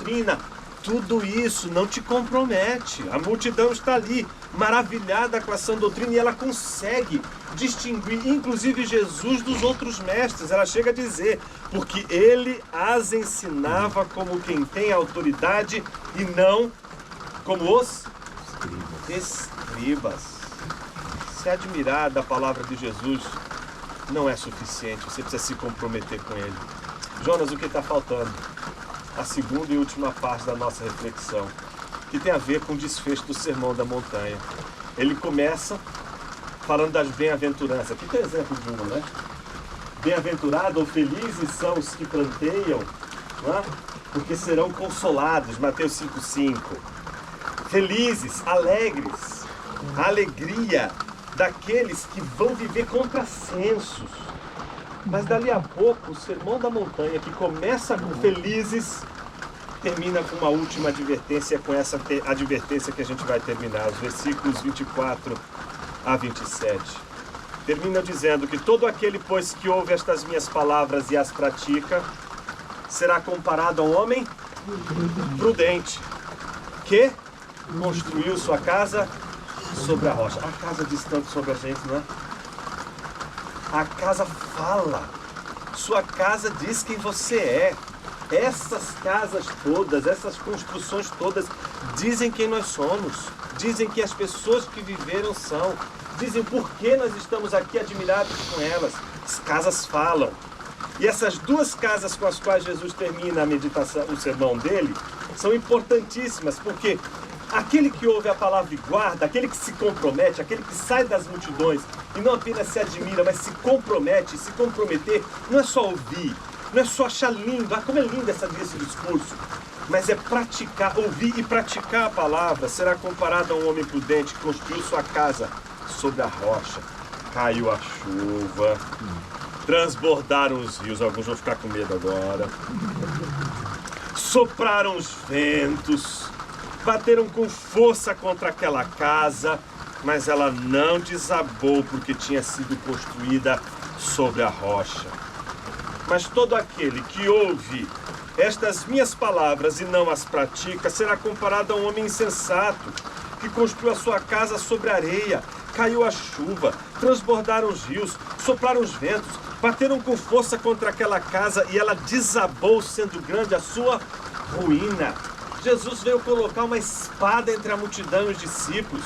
doutrina, tudo isso não te compromete. A multidão está ali, maravilhada com a sã doutrina, e ela consegue distinguir, inclusive Jesus, dos outros mestres. Ela chega a dizer, porque ele as ensinava como quem tem autoridade e não como os escribas. Se admirar da palavra de Jesus não é suficiente, você precisa se comprometer com ele. Jonas, o que está faltando? A segunda e última parte da nossa reflexão, que tem a ver com o desfecho do Sermão da Montanha. Ele começa falando das bem-aventuranças. Aqui tem exemplo de uma, né? Bem-aventurado ou felizes são os que planteiam, não é? Porque serão consolados, Mateus 5,5. Felizes, alegres, a alegria daqueles que vão viver contrassensos. Mas dali a pouco, o Sermão da Montanha, que começa com felizes, termina com uma última advertência, com essa advertência que a gente vai terminar, os versículos 24 a 27. Termina dizendo que todo aquele, pois, que ouve estas minhas palavras e as pratica, será comparado a um homem prudente, que construiu sua casa sobre a rocha. A casa diz tanto sobre a gente, não é? A casa fala. Sua casa diz quem você é. Essas casas todas, essas construções todas, dizem quem nós somos. Dizem que as pessoas que viveram são. Dizem por que nós estamos aqui admirados com elas. As casas falam. E essas duas casas com as quais Jesus termina a meditação, o sermão dele, são importantíssimas, porque aquele que ouve a palavra e guarda, aquele que se compromete, aquele que sai das multidões e não apenas se admira, mas se compromete, se comprometer, não é só ouvir, não é só achar lindo, como é lindo esse discurso, mas é praticar, ouvir e praticar a palavra. Será comparado a um homem prudente que construiu sua casa sobre a rocha. Caiu a chuva, transbordaram os rios, alguns vão ficar com medo agora, sopraram os ventos, bateram com força contra aquela casa, mas ela não desabou porque tinha sido construída sobre a rocha. Mas todo aquele que ouve estas minhas palavras e não as pratica, será comparado a um homem insensato, que construiu a sua casa sobre a areia. Caiu a chuva, transbordaram os rios, sopraram os ventos, bateram com força contra aquela casa e ela desabou, sendo grande a sua ruína. Jesus veio colocar uma espada entre a multidão e os discípulos.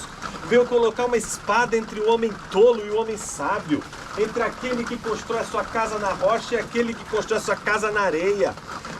Veio colocar uma espada entre o homem tolo e o homem sábio. Entre aquele que constrói a sua casa na rocha e aquele que constrói a sua casa na areia.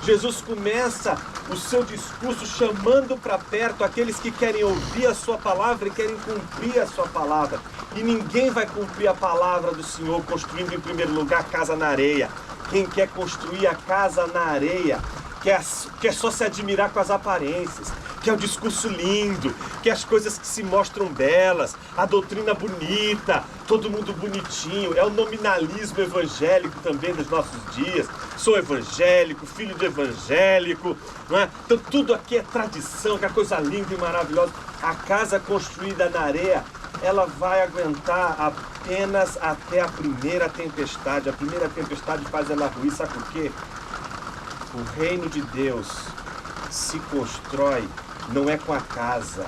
Jesus começa o seu discurso chamando para perto aqueles que querem ouvir a sua palavra e querem cumprir a sua palavra. E ninguém vai cumprir a palavra do Senhor construindo em primeiro lugar a casa na areia. Quem quer construir a casa na areia quer só se admirar com as aparências, quer o discurso lindo, quer as coisas que se mostram belas, a doutrina bonita, todo mundo bonitinho. É o nominalismo evangélico também dos nossos dias. Sou evangélico, filho de evangélico, não é? Então tudo aqui é tradição, que é coisa linda e maravilhosa. A casa construída na areia, ela vai aguentar apenas até a primeira tempestade. A primeira tempestade faz ela ruir, sabe por quê? O reino de Deus se constrói, não é com a casa,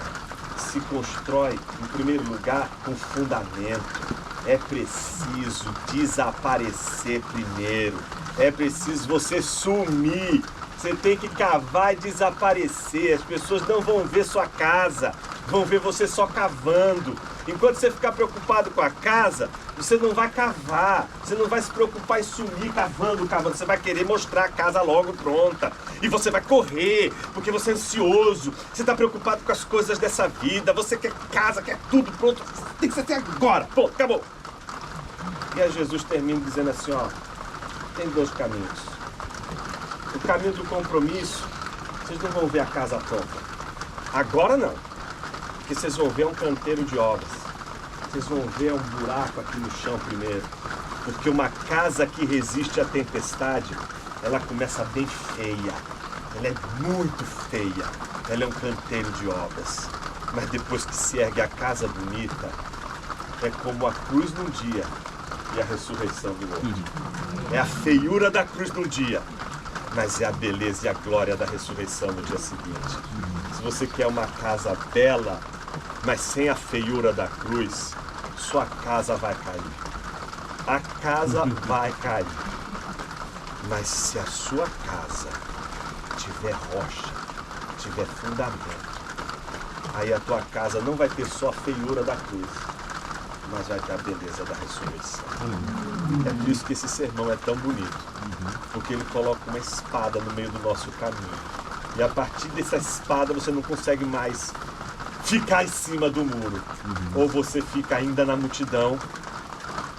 se constrói, em primeiro lugar, com fundamento. É preciso desaparecer primeiro, é preciso você sumir, você tem que cavar e desaparecer. As pessoas não vão ver sua casa, vão ver você só cavando. Enquanto você ficar preocupado com a casa, você não vai cavar, você não vai se preocupar em sumir cavando, você vai querer mostrar a casa logo pronta. E você vai correr, porque você é ansioso, você está preocupado com as coisas dessa vida, você quer casa, quer tudo pronto, tem que ser até agora, pronto, acabou. E aí Jesus termina dizendo assim, ó, tem dois caminhos. O caminho do compromisso, vocês não vão ver a casa pronta. Agora não. Porque vocês vão ver um canteiro de obras. Vocês vão ver um buraco aqui no chão primeiro. Porque uma casa que resiste à tempestade, ela começa bem feia. Ela é muito feia. Ela é um canteiro de obras. Mas depois que se ergue a casa bonita, é como a cruz num dia e a ressurreição do outro. É a feiura da cruz num dia mas é a beleza e a glória da ressurreição no dia seguinte. Se você quer uma casa bela, mas sem a feiura da cruz, sua casa vai cair. A casa vai cair. Mas se a sua casa tiver rocha, tiver fundamento, aí a tua casa não vai ter só a feiura da cruz, mas vai ter a beleza da ressurreição. É por isso que esse sermão é tão bonito, porque ele coloca uma espada no meio do nosso caminho. E a partir dessa espada você não consegue mais ficar em cima do muro. Ou você fica ainda na multidão,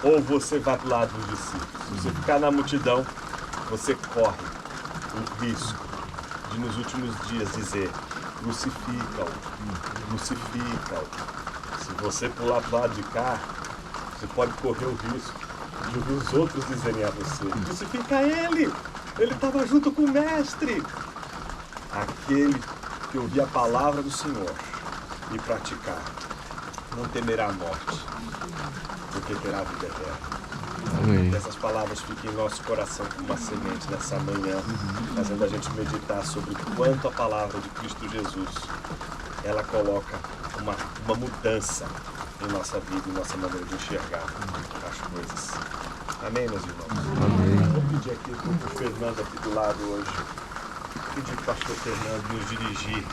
ou você vai para o lado dos discípulos. Se você ficar na multidão, você corre o risco de nos últimos dias dizer: crucifica-o, crucifica-o. Se você pular para o lado de cá, você pode correr o risco de ouvir os outros dizerem a você: crucifica ele estava junto com o mestre. Aquele que ouvir a palavra do Senhor e praticar, não temerá a morte, porque terá a vida eterna. Que essas palavras fiquem em nosso coração como uma semente nessa manhã, fazendo a gente meditar sobre quanto a palavra de Cristo Jesus, ela coloca uma mudança em nossa vida, em nossa maneira de enxergar as coisas. Amém, meus irmãos? Amém. Vou pedir aqui para o Fernando aqui do lado hoje, pedir para o pastor Fernando nos dirigir